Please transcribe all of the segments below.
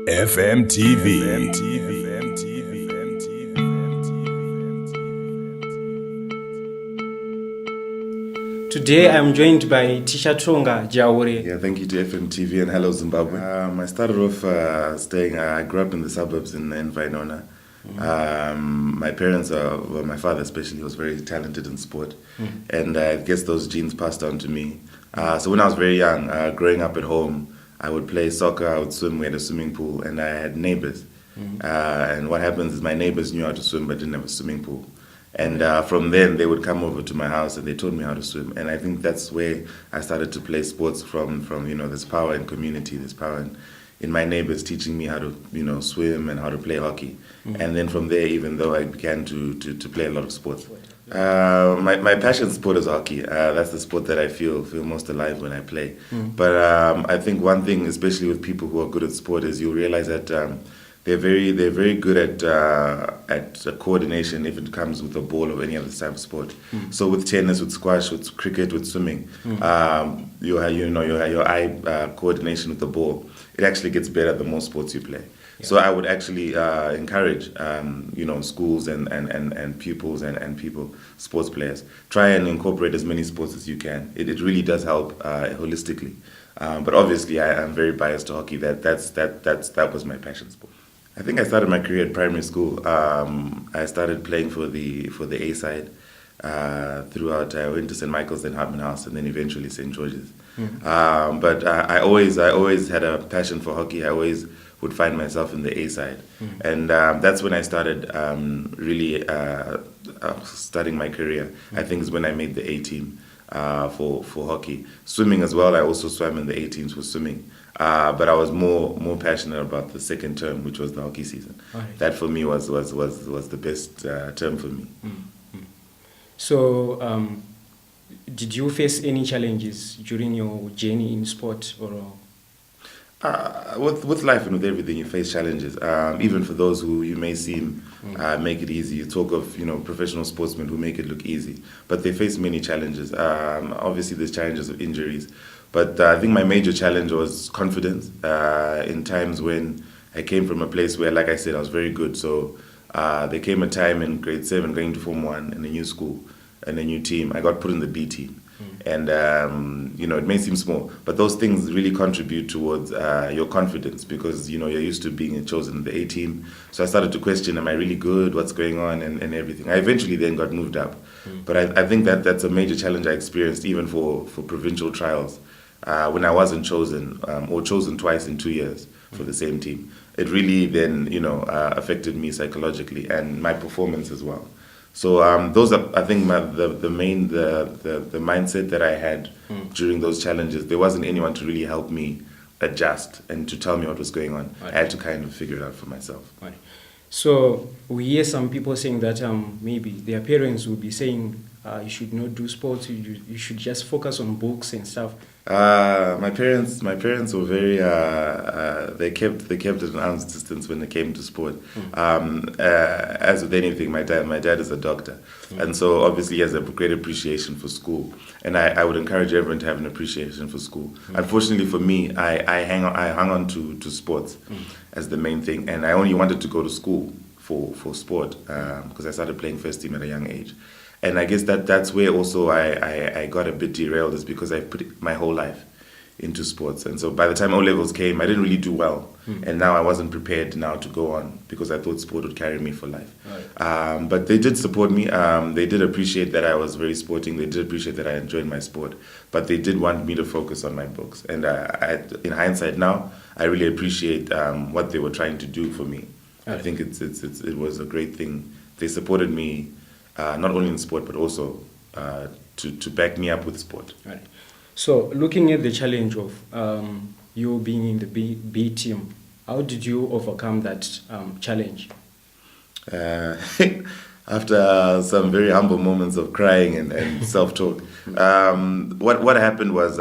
fmTV. Today I'm joined by Tichatonga, Jaure. Yeah, thank you to fmTV and hello Zimbabwe. I started off I grew up in the suburbs in Vinona. My parents, my father especially, was very talented in sport. And I guess those genes passed on to me. So when I was very young, growing up at home, I would play soccer, I would swim, we had a swimming pool, and I had neighbors. And what happens is my neighbors knew how to swim but didn't have a swimming pool. And from then, they would come over to my house and they taught me how to swim. And I think that's where I started to play sports from this power in community, this power in my neighbors teaching me how to, swim and how to play hockey. And then from there, even though I began to play a lot of sports. My passion sport is hockey. That's the sport that I feel most alive when I play. But I think one thing, especially with people who are good at sport, is you realize that they're very good at coordination if it comes with a ball or any other type of sport. So with tennis, with squash, with cricket, with swimming, your eye coordination with the ball, it actually gets better the more sports you play. Yeah. So I would actually encourage schools and pupils and people, sports players, try and incorporate as many sports as you can. It really does help holistically. But obviously I am very biased to hockey. That was my passion sport. I think I started my career at primary school. I started playing for the A side throughout. I went to St. Michael's, then Hartman House, and then eventually St. George's. But I always had a passion for hockey. I always would find myself in the A side, and that's when I started really starting my career. I think is when I made the A team for hockey. Swimming as well. I also swam in the A teams for swimming. But I was more passionate about the second term, which was the hockey season. Right. That for me was the best term for me. So, did you face any challenges during your journey in sport, or? With life and with everything, you face challenges. Even for those who you may seem make it easy. You talk of professional sportsmen who make it look easy, but they face many challenges. Obviously, there's challenges of injuries. But I think my major challenge was confidence in times when I came from a place where, like I said, I was very good. So there came a time in grade 7 going to Form 1 in a new school and a new team. I got put in the B team. And, it may seem small, but those things really contribute towards your confidence because, you're used to being chosen in the A team. So I started to question, am I really good? What's going on? And everything. I eventually then got moved up. But I think that's a major challenge I experienced even for provincial trials. When I wasn't chosen, or chosen twice in 2 years for the same team, it really then, affected me psychologically and my performance as well. So those are, I think, the mindset that I had during those challenges. There wasn't anyone to really help me adjust and to tell me what was going on. Right. I had to kind of figure it out for myself. Right. So we hear some people saying that maybe their parents will be saying you should not do sports. You should just focus on books and stuff. My parents were very. They kept at an arm's distance when it came to sport. As with anything, my dad is a doctor, and so obviously he has a great appreciation for school. And I would encourage everyone to have an appreciation for school. Unfortunately for me, I hung on to sports as the main thing, and I only wanted to go to school for sport because I started playing first team at a young age. And I guess that's where also I got a bit derailed, is because I put my whole life into sports. And so by the time O-levels came, I didn't really do well. And now I wasn't prepared now to go on because I thought sport would carry me for life. Right. But they did support me. They did appreciate that I was very sporting. They did appreciate that I enjoyed my sport. But they did want me to focus on my books. And in hindsight now, I really appreciate what they were trying to do for me. Right. I think it was a great thing. They supported me. Not only in sport, but also to back me up with sport. Right. So, looking at the challenge of you being in the B team, how did you overcome that challenge? After some very humble moments of crying and self-talk, what happened was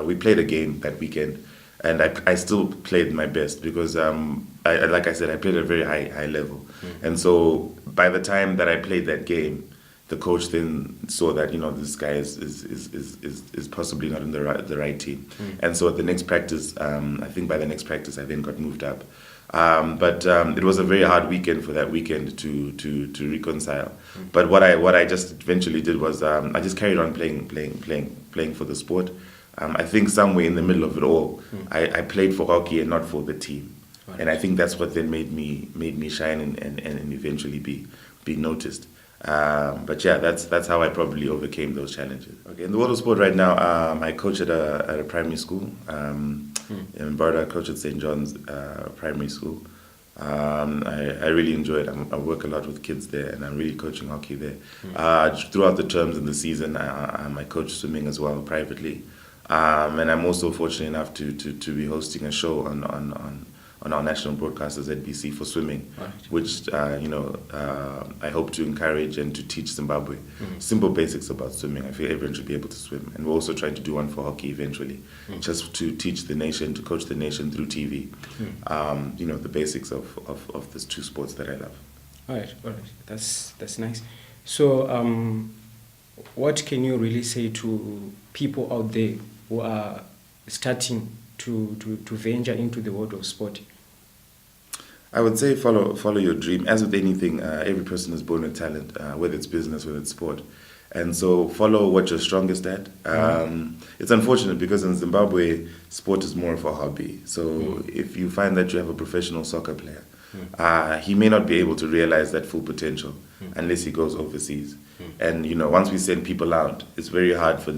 we played a game that weekend, and I still played my best because, like I said, I played at a very high level. And so by the time that I played that game, the coach then saw that, this guy is possibly not in the right team. And so at the next practice, I think by the next practice I then got moved up. But it was a very hard weekend for that weekend to reconcile. But what I just eventually did was I just carried on playing for the sport. I think somewhere in the middle of it all, I played for hockey and not for the team. Right. And I think that's what then made me shine and eventually be noticed. But yeah, that's how I probably overcame those challenges. Okay, in the world of sport right now, I coach at a primary school. In Barda, I coach at St. John's Primary School. I really enjoy it. I work a lot with kids there, and I'm really coaching hockey there. Throughout the terms in the season, I coach swimming as well privately. And I'm also fortunate enough to be hosting a show on our national broadcasters at BC for swimming, right. Which I hope to encourage and to teach Zimbabwe simple basics about swimming. I feel everyone should be able to swim, and we're also trying to do one for hockey eventually, just to teach the nation, to coach the nation through TV. The basics of these two sports that I love. All right, that's nice. So, what can you really say to people out there who are starting to venture into the world of sport? I would say follow your dream. As with anything, every person is born with talent, whether it's business, whether it's sport. And so follow what you're strongest at. It's unfortunate because in Zimbabwe, sport is more of a hobby. So if you find that you have a professional soccer player, he may not be able to realize that full potential unless he goes overseas. And once we send people out, it's very hard for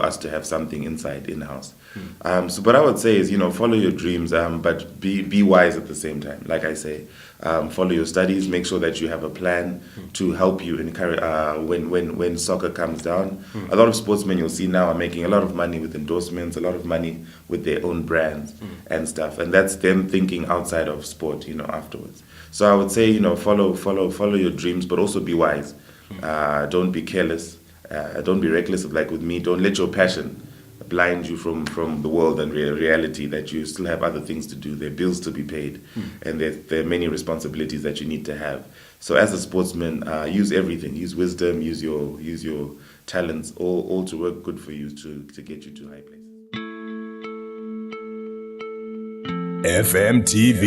us to have something in-house. But I would say is follow your dreams, but be wise at the same time. Like I say, follow your studies. Make sure that you have a plan to help you when soccer comes down. A lot of sportsmen you'll see now are making a lot of money with endorsements, a lot of money with their own brands and stuff, and that's them thinking outside of sport. Afterwards. So I would say follow your dreams, but also be wise. Don't be careless. Don't be reckless. Like with me, don't let your passion blind you from the world and reality that you still have other things to do. There are bills to be paid, and there are many responsibilities that you need to have. So as a sportsman, use everything. Use wisdom. Use your talents, all to work good for you to get you to high places. fmTV.